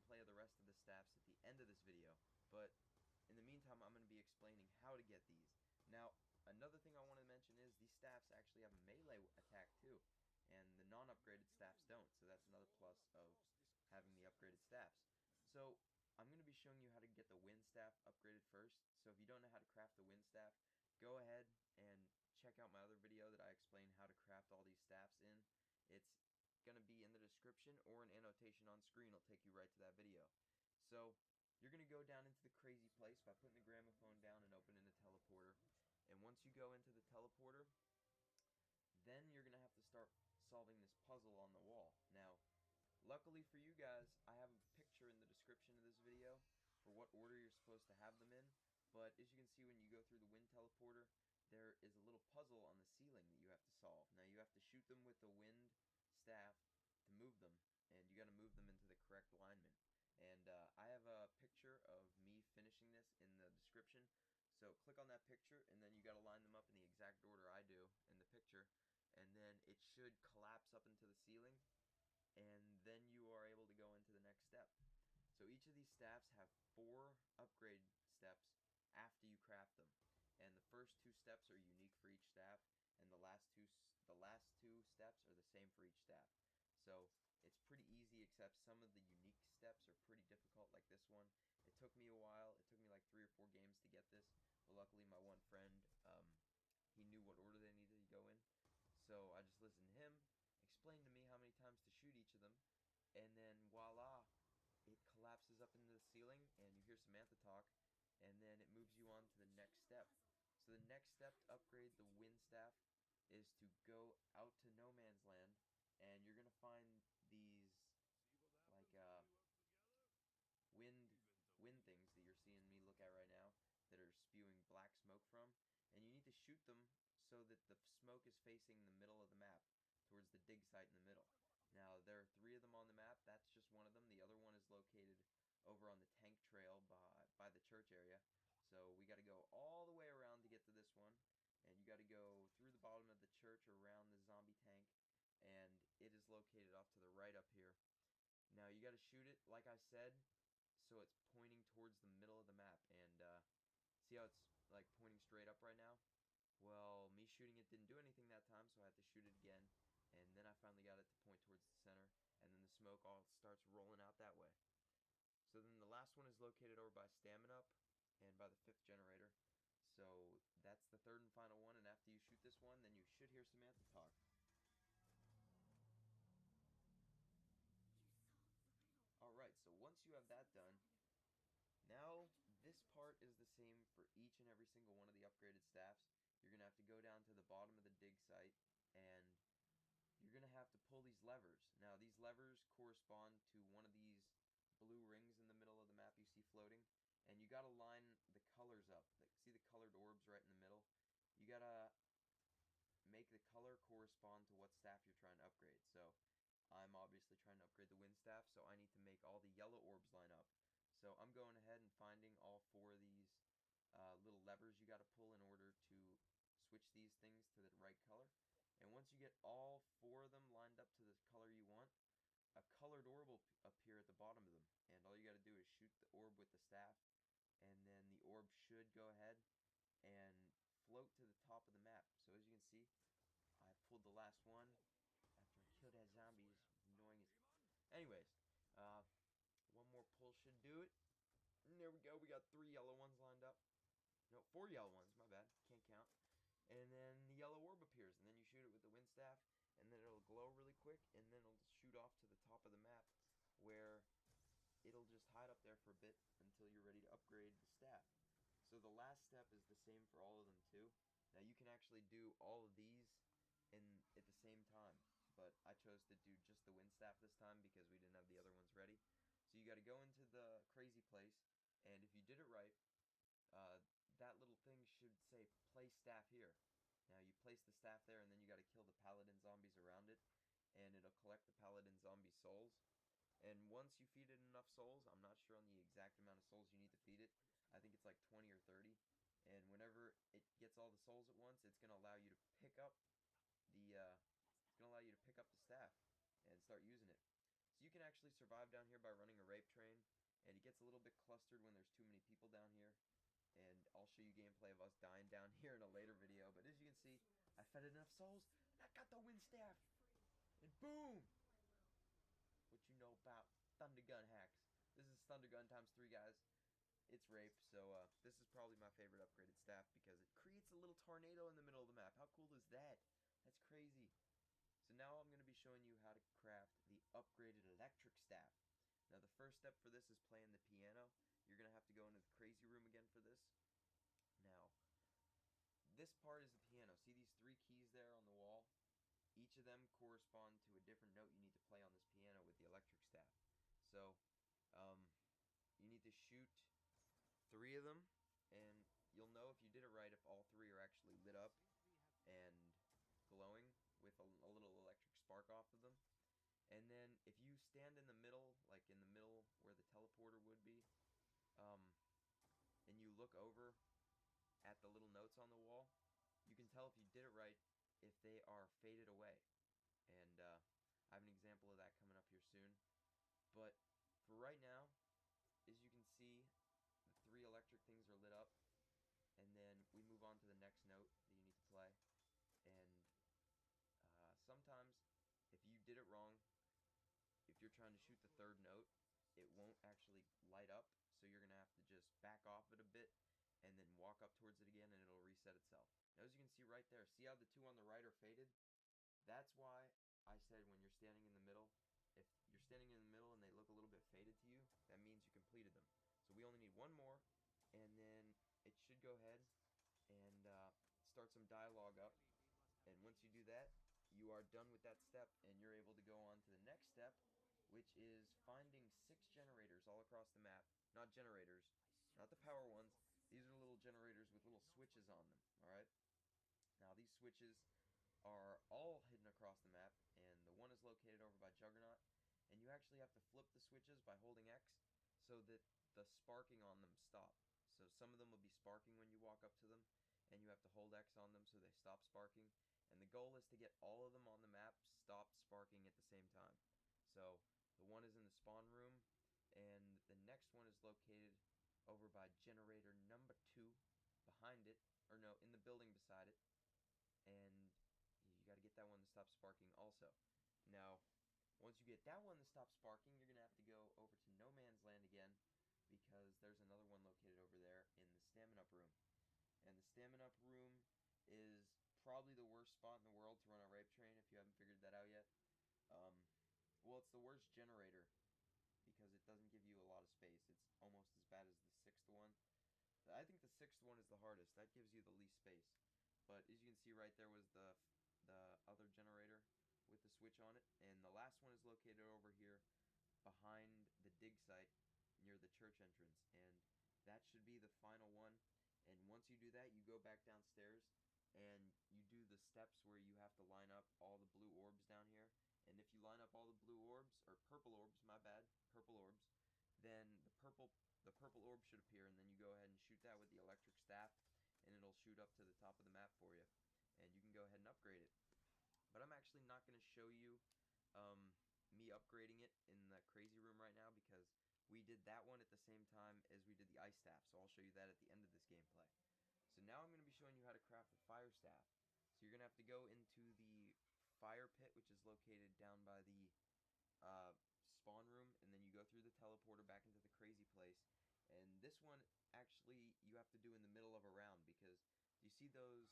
gameplay of the rest of the staffs at the end of this video, but in the meantime I'm going to be explaining how to get these. Now, another thing I want to mention is these staffs actually have a melee attack too, and the non-upgraded staffs don't, so that's another plus of having the upgraded staffs. So, I'm going to be showing you how to get the wind staff upgraded first, so if you don't know how to craft the wind staff, go ahead and check out my other video that I explain how to craft all these staffs in. It's going to be in the description or an annotation on screen. It'll take you right to that video. So, you're going to go down into the crazy place by putting the gramophone down and opening the teleporter. And once you go into the teleporter, then you're going to have to start solving this puzzle on the wall. Now, luckily for you guys, I have a picture in the description of this video for what order you're supposed to have them in. But as you can see, when you go through the wind teleporter, there is a little puzzle on the ceiling that you have to solve. Now, you have to shoot them with the wind staff to move them, and you got to move them into the correct alignment. And I have a picture of me finishing this in the description, so click on that picture, and then you got to line them up in the exact order I do in the picture, and then it should collapse up into the ceiling, and then you are able to go into the next step. So each of these staffs have 4 upgrade steps after you craft them, and the first 2 steps are unique for each staff, and the last two steps are the same for each staff. So it's pretty easy, except some of the unique steps are pretty difficult, like this one. It took me a while. It took me like 3 or 4 games to get this, but luckily my one friend, he knew what order they needed to go in. So I just listened to him, explained to me how many times to shoot each of them, and then voila, it collapses up into the ceiling, and you hear Samantha talk, and then it moves you on to the next step. So the next step to upgrade the wind staff is to go out to no man's land, and you're gonna find these like wind things that you're seeing me look at right now that are spewing black smoke from, and you need to shoot them so that the smoke is facing the middle of the map, towards the dig site in the middle. Now, there are 3 of them on the map. That's just one of them. The other one is located over on the tank trail by the church area. So we got to go all the way around to get to this one, and you got to go through the bottom of the church around the zombie tank, and it is located off to the right up here. Now you got to shoot it, like I said, so it's pointing towards the middle of the map. And see how it's like pointing straight up right now? Well, me shooting it didn't do anything that time, so I had to shoot it again, and then I finally got it to point towards the center, and then the smoke all starts rolling out that way. So then the last one is located over by Stamina Up and by the 5th generator. So that's the 3rd and final one, and after you shoot this one, then you should hear Samantha talk. Alright, so once you have that done, now this part is the same for each and every single one of the upgraded staffs. You're going to have to go down to the bottom of the dig site, and you're going to have to pull these levers. Now, these levers correspond to one of these blue rings in the middle of the map you see floating, and you got to line the colors up. See the colored orbs right in the middle? You got to make the color correspond to what staff you're trying to upgrade. So I'm obviously trying to upgrade the wind staff, so I need to make all the yellow orbs line up. So I'm going ahead and finding all 4 of these little levers you got to pull in order to switch these things to the right color. And once you get all 4 of them lined up to the color you want, a colored orb will appear at the bottom of them. And all you got to do is shoot the orb with the staff, and then the orb should go ahead and float to the top of the map. So as you can see, I pulled the last one after I killed that zombie. It's annoying as... Anyways, one more pull should do it. And there we go. We got 3 yellow ones lined up. No, 4 yellow ones. My bad. Can't count. And then the yellow orb appears, and then you shoot it with the wind staff, and then it'll glow really quick, and then it'll shoot off to the top of the map, where it'll just hide up there for a bit until you're ready to upgrade the staff. So the last step is the same for all of them too. Now you can actually do all of these at the same time, but I chose to do just the wind staff this time because we didn't have the other ones ready. So you got to go into the crazy place, and if you did it right, that little thing should say place staff here. Now you place the staff there, and then you got to kill the paladin zombies around it, and it'll collect the paladin zombie souls. And once you feed it enough souls, I'm not sure on the exact amount of souls you need to feed it. I think it's like 20 or 30. And whenever it gets all the souls at once, it's gonna allow you to pick up the staff and start using it. So you can actually survive down here by running a rape train, and it gets a little bit clustered when there's too many people down here. And I'll show you gameplay of us dying down here in a later video. But as you can see, I fed enough souls, and I got the wind staff. And boom! What you know about Thunder Gun hacks? This is Thunder Gun times 3, guys. It's rape, so this is probably my favorite upgraded staff because it creates a little tornado in the middle of the map. How cool is that? That's crazy. So now I'm going to be showing you how to craft the upgraded electric staff. Now the first step for this is playing the piano. You're going to have to go into the crazy room again for this. Now, this part is the piano. See these 3 keys there on the wall? Each of them correspond to a different note you need to play on this piano with the electric staff. So, you need to shoot 3 of them, and you'll know if you did it right if all 3 are actually lit up and glowing with a little electric spark off of them. And then if you stand in the middle, like in the middle where the teleporter would be, and you look over at the little notes on the wall, you can tell if you did it right if they are faded away. And I have an example of that coming up here soon. But for right now, as you can see, the 3 electric things are lit up, and then we move on to the next note that you need to play. And sometimes if you did it wrong, if you're trying to shoot the 3rd note, it won't actually light up, so you're gonna have to just back off it a bit and then walk up towards it again, and it'll reset itself. Now, as you can see right there, see how the 2 on the right are faded? That's why I said when you're standing in the middle, if you're standing in the middle and they look a little bit faded to you, that means you completed them. So we only need 1 more, and then it should go ahead and start some dialogue up. And once you do that, you are done with that step, and you're able to go on to the next step, which is finding 6 generators all across the map. Not generators, not the power ones. These are little generators with little switches on them, alright? Now these switches are all hidden across the map, and the one is located over by Juggernaut, and you actually have to flip the switches by holding X so that the sparking on them stop. So some of them will be sparking when you walk up to them, and you have to hold X on them so they stop sparking. And the goal is to get all of them on the map stop sparking at the same time. So the one is in the spawn room, and the next one is located over by generator number 2, behind it, or no, in the building beside it. And you got to get that one to stop sparking also. Now, once you get that one to stop sparking, you're going to have to go over to No Man's Land again, because there's another one located over there in the Stamina Up room. And the Stamina Up room is probably the worst spot in the world to run a rape train if you haven't figured that out yet. Well, it's the worst generator because it doesn't give you a lot of space. It's almost as bad as the 6th one. I think the 6th one is the hardest. That gives you the least space. But as you can see right there was the other generator with the switch on it. And the last one is located over here behind the dig site near the church entrance. And that should be the final one. And once you do that, you go back downstairs and you do the steps where you have to line up all the blue orbs down here. And if you line up all the blue orbs, or purple orbs, my bad, purple orbs, then the purple orb should appear, and then you go ahead and shoot that with the electric staff, and it'll shoot up to the top of the map for you. And you can go ahead and upgrade it. But I'm actually not going to show you me upgrading it in the crazy room right now, because we did that one at the same time as we did the ice staff, so I'll show you that at the end of this gameplay. So now I'm going to be showing you how to craft the fire staff. So you're going to have to go into the fire pit, which is located down by the spawn room, and then you go through the teleporter back into the crazy place. And this one, actually, you have to do in the middle of a round, because do you see those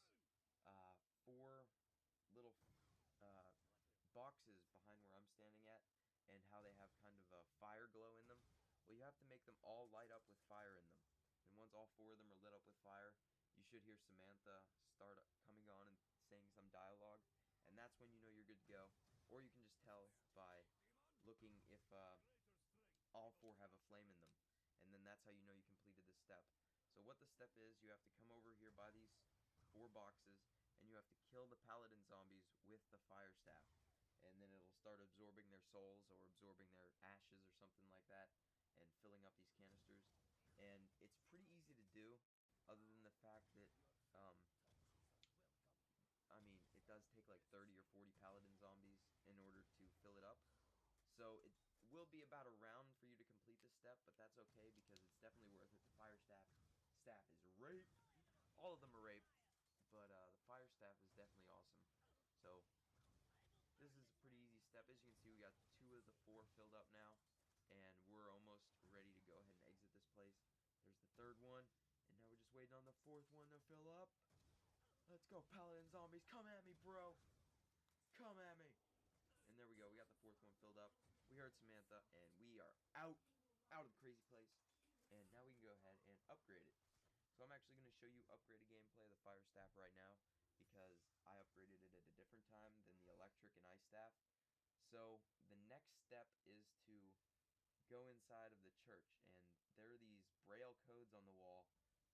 4 little boxes behind where I'm standing at, and how they have kind of a fire glow in them? Well, you have to make them all light up with fire in them. And once all 4 of them are lit up with fire, you should hear Samantha start coming on and saying some dialogue, and that's when you know you're good to go. Or you can just tell by looking if all 4 have a flame in them, and then that's how you know you completed this step. So what the step is, you have to come over here by these 4 boxes, and you have to kill the paladin zombies with the fire staff, and then it'll start absorbing their souls or absorbing their ashes or something like that, and filling up these canisters. And it's pretty easy to do, other than the fact that I mean, it does take like 30 or 40 paladin zombies in order to fill it up. So it will be about a round for you to complete this step, but that's okay because it's definitely worth it. The fire staff is rape. All of them are rape, but the fire staff is definitely awesome. So this is a pretty easy step. As you can see, we got 2 of the 4 filled up now, and we're almost ready to go ahead and exit this place. There's the 3rd one, and now we're just waiting on the 4th one to fill up. Let's go, Paladin Zombies. Come at me, bro. Come at me. And there we go. We got the 4th one filled up. We heard Samantha, and we are out of the crazy place. And now we can go ahead and upgrade it. So I'm actually going to show you upgraded gameplay of the fire staff right now, because I upgraded it at a different time than the electric and ice staff. So the next step is to go inside of the church, and there are these braille codes on the wall.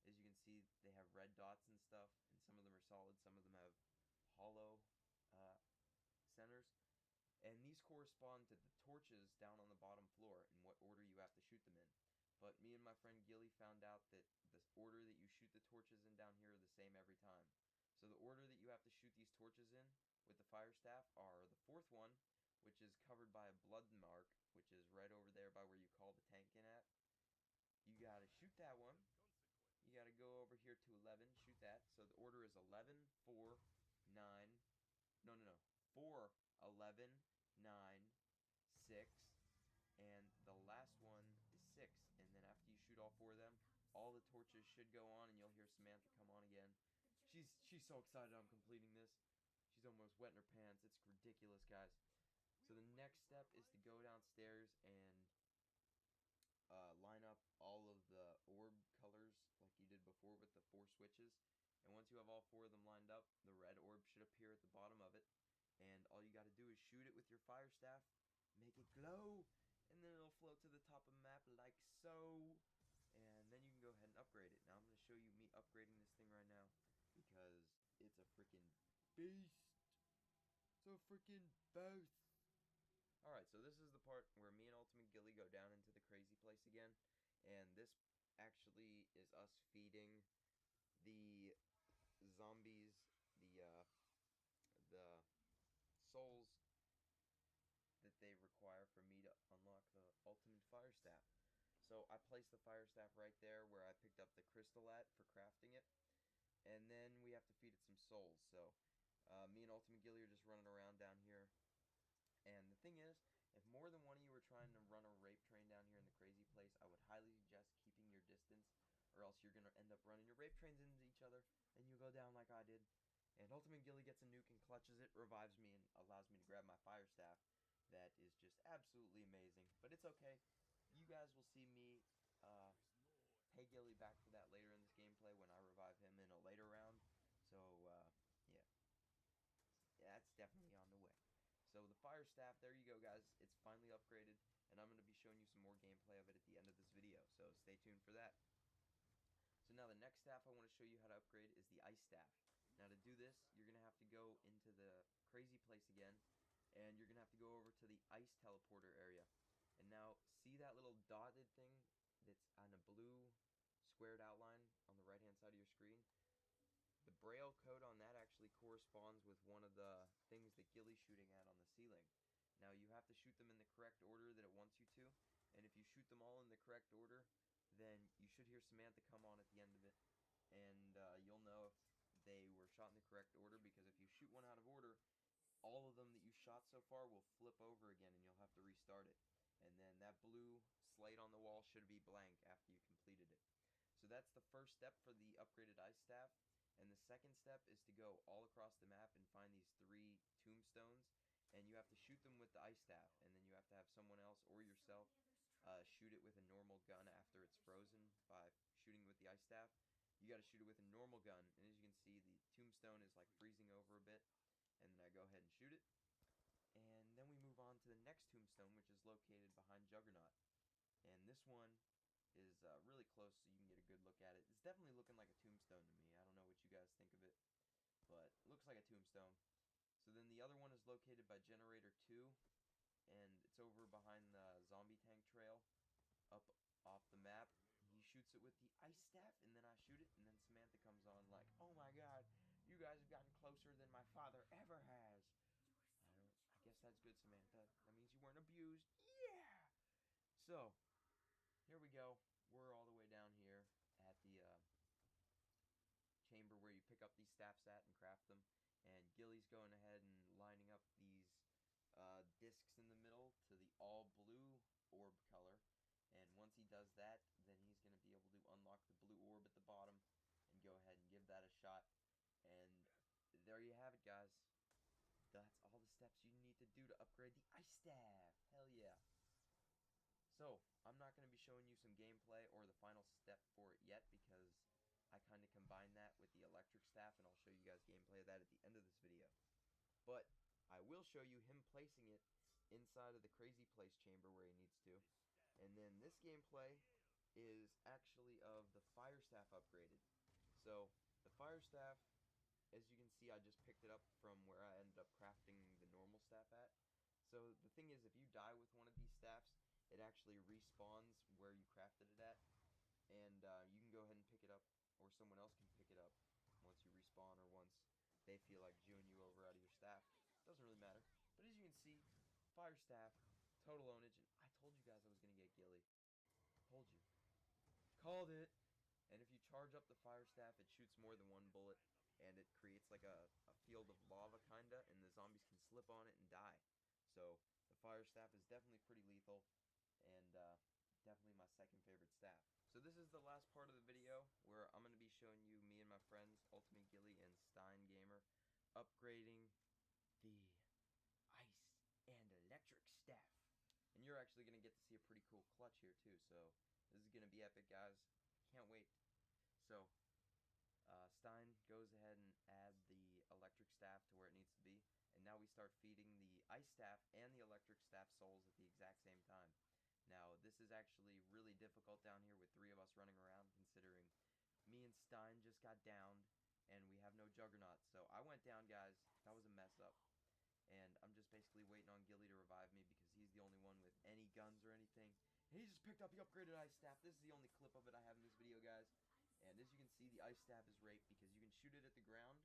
As you can see, they have red dots and stuff, and some of them are solid, some of them have hollow centers. And these correspond to the torches down on the bottom floor and what order you have to shoot them in. But me and my friend Gilly found out that the order that you shoot the torches in down here are the same every time. So the order that you have to shoot these torches in with the fire staff are the 4th one, which is covered by a blood mark, which is right over there by where you call the tank in at. You gotta shoot that one. You gotta go over here to 11, shoot that. So the order is 11, 4, 9, no, 4, 11, 9, 6, and the last one is 6. And then after you shoot all 4 of them, all the torches should go on, and you'll hear Samantha come on again. She's so excited I'm completing this. She's almost wetting her pants. It's ridiculous, guys. So the next step is to go downstairs and line up all of the orb colors like you did before with the 4 switches. And once you have all 4 of them lined up, the red orb should appear at the bottom of it. And all you got to do is shoot it with your fire staff, make it glow, and then it'll float to the top of the map like so. And then you can go ahead and upgrade it. Now I'm going to show you me upgrading this thing right now, because it's a freaking beast. It's a freaking beast. Alright, so this is the part where me and Ultimate Gilly go down into the crazy place again. And this actually is us feeding the zombies the souls that they require for me to unlock the ultimate fire staff. So I placed the fire staff right there where I picked up the crystal at for crafting it. And then we have to feed it some souls. So me and Ultimate Gilly are just running around down here. And the thing is, if more than one of you are trying to run a rape train down here in the crazy place, I would highly suggest keeping your distance, or else you're going to end up running your rape trains into each other, and you go down like I did. And Ultimate Gilly gets a nuke and clutches it, revives me, and allows me to grab my fire staff. That is just absolutely amazing. But it's okay. You guys will see me pay Gilly back for that later in this gameplay when I revive him in a later round. So, yeah, that's definitely on the way. So the fire staff, there you go, guys. It's finally upgraded, and I'm going to be showing you some more gameplay of it at the end of this video, so stay tuned for that. So now the next staff I want to show you how to upgrade is the ice staff. Now to do this, you're going to have to go into the crazy place again, and you're going to have to go over to the ice teleporter area. And now, see that little dotted thing that's on a blue squared outline on the right hand side of your screen? The braille code on that actually corresponds with one of the things that Gilly's shooting at on the ceiling. Now you have to shoot them in the correct order that it wants you to, and if you shoot them all in the correct order, then you should hear Samantha come on at the end of it, and you'll know if they were shot in the correct order, because if you shoot one out of order, all of them that you shot so far will flip over again and you'll have to restart it. And then that blue slate on the wall should be blank after you completed it. So that's the first step for the upgraded ice staff. And the second step is to go all across the map and find these 3 tombstones, and you have to shoot them with the ice staff, and then you have to have someone else or yourself shoot it with a normal gun after it's frozen by shooting with the ice staff. You got to shoot it with a normal gun, and as you can see, the tombstone is like freezing over a bit, and then I go ahead and shoot it. And then we move on to the next tombstone, which is located behind Juggernaut. And this one is really close, so you can get a good look at it. It's definitely looking like a tombstone to me. I don't know what you guys think of it, but it looks like a tombstone. So then the other one is located by Generator 2, and it's over behind the zombie tank trail, up off the map. He shoots it with the ice staff, and then I shoot it, and then Samantha comes on like, "Oh my god, you guys have gotten closer than my father ever has." I guess that's good, Samantha. That means you weren't abused. Yeah! So, here we go. We're all the way down here at the chamber where you pick up these staffs at and craft them. And Gilly's going ahead and lining up these discs in the middle to the all blue orb color. And once he does that, then he's going to be able to unlock the blue orb at the bottom and go ahead and give that a shot. And there you have it, guys. That's all the steps you need to do to upgrade the Ice Staff. Hell yeah. So, I'm not going to be showing you some gameplay or the final step for it yet because I kind of combine that with the electric staff, and I'll show you guys gameplay of that at the end of this video. But I will show you him placing it inside of the crazy place chamber where he needs to. And then this gameplay is actually of the fire staff upgraded. So the fire staff, as you can see, I just picked it up from where I ended up crafting the normal staff at. So the thing is, if you die with one of these staffs, it actually respawns where you crafted it at, and you can go ahead and pick it up, or someone else can pick it up once you respawn or once they feel like jewing you over out of your staff. Doesn't really matter. But as you can see, fire staff, total ownage, and I told you guys I was going to get Gilly. Told you. Called it. And if you charge up the fire staff, it shoots more than one bullet, and it creates like a field of lava kinda, and the zombies can slip on it and die. So the fire staff is definitely pretty lethal, and definitely my second favorite staff. So this is the last part of the video where I'm going to be showing you me and my friends, Ultimate Gilly and Stein Gamer, upgrading the ice and electric staff. And you're actually going to get to see a pretty cool clutch here too, so this is going to be epic, guys. Can't wait. So, Stein goes ahead and add the electric staff to where it needs to be, and now we start feeding the ice staff and the electric staff souls at the exact same time. Now, this is actually really difficult down here with 3 of us running around, considering me and Stein just got downed, and we have no Juggernaut. So I went down, guys. That was a mess up. And I'm just basically waiting on Gilly to revive me because he's the only one with any guns or anything. And he just picked up the upgraded ice staff. This is the only clip of it I have in this video, guys. And as you can see, the ice staff is raped because you can shoot it at the ground,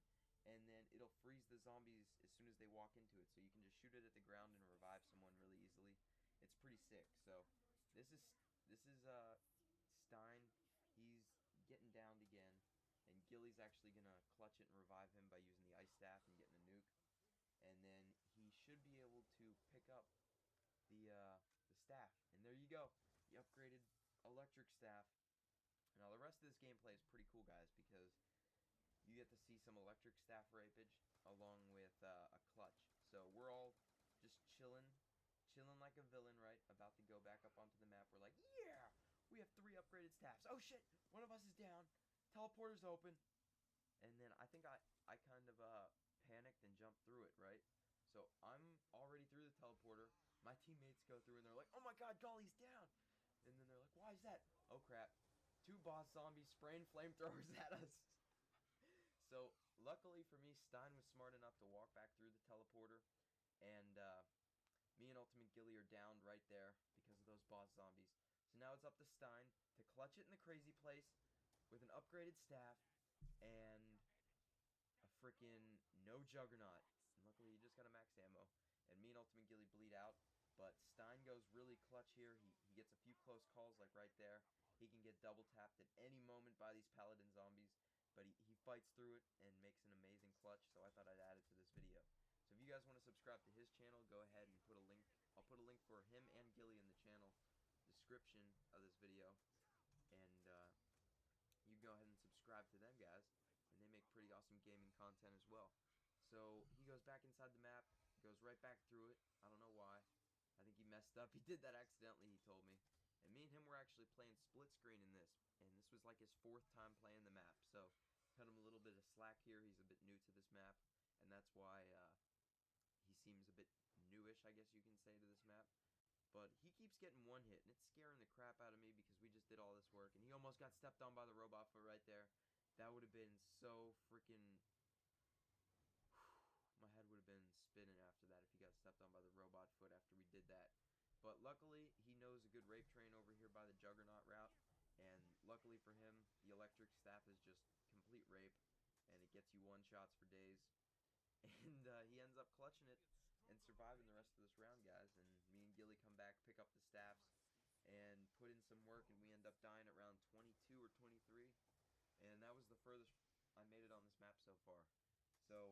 and then it'll freeze the zombies as soon as they walk into it. So you can just shoot it at the ground and revive someone really easily. It's pretty sick. So this is Stein. He's getting downed again, and Gilly's actually gonna clutch it and revive him by using the ice staff and getting a nuke. And then he should be able to pick up the staff. And there you go, the upgraded electric staff. Now the rest of this gameplay is pretty cool, guys, because you get to see some electric staff rapage along with a clutch. So we're all just chilling like a villain, right? About to go back up onto the map. We're like, yeah, we have 3 upgraded staffs. Oh shit, one of us is down. Teleporter's open. And then I think I kind of panicked and jumped through it, right? So I'm already through the teleporter. My teammates go through and they're like, oh my god, Golly's down. And then they're like, why is that? Oh crap. 2 boss zombies spraying flamethrowers at us. So luckily for me, Stein was smart enough to walk back through the teleporter, and me and Ultimate Gilly are downed right there because of those boss zombies. So now it's up to Stein to clutch it in the crazy place with an upgraded staff and a freaking no Juggernaut. And luckily he just got a max ammo. And me and Ultimate Gilly bleed out. But Stein goes really clutch here. He gets a few close calls like right there. He can get double tapped at any moment by these paladin zombies. But he fights through it and makes an amazing clutch. So I thought I'd add it to this video. So if you guys want to subscribe to his channel, go ahead and put a link. I'll put a link for him and Gilly in the channel description of this video. And you can go ahead and subscribe to them, guys. And they make pretty awesome gaming content as well. So he goes back inside the map, goes right back through it. I don't know why. I think he messed up. He did that accidentally, he told me. And me and him were actually playing split screen in this. And this was like his 4th time playing the map. So cut him a little bit of slack here. He's a bit new to this map. And that's why he seems a bit newish, I guess you can say, to this map. But he keeps getting one hit, and it's scaring the crap out of me because we just did all this work. And he almost got stepped on by the robot foot right there. That would have been so freaking... My head would have been spinning after that if he got stepped on by the robot foot after we did that. But luckily, he knows a good rape train over here by the Juggernaut route. And luckily for him, the electric staff is just complete rape. And it gets you one-shots for days. And he ends up clutching it and surviving the rest of this round, guys. And me and Gilly come back, pick up the staffs. And up dying at around 22 or 23, and that was the furthest I made it on this map so far. So,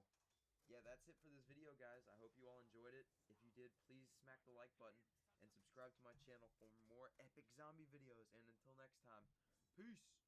yeah, that's it for this video, guys. I hope you all enjoyed it. If you did, please smack the like button and subscribe to my channel for more epic zombie videos. And until next time, peace!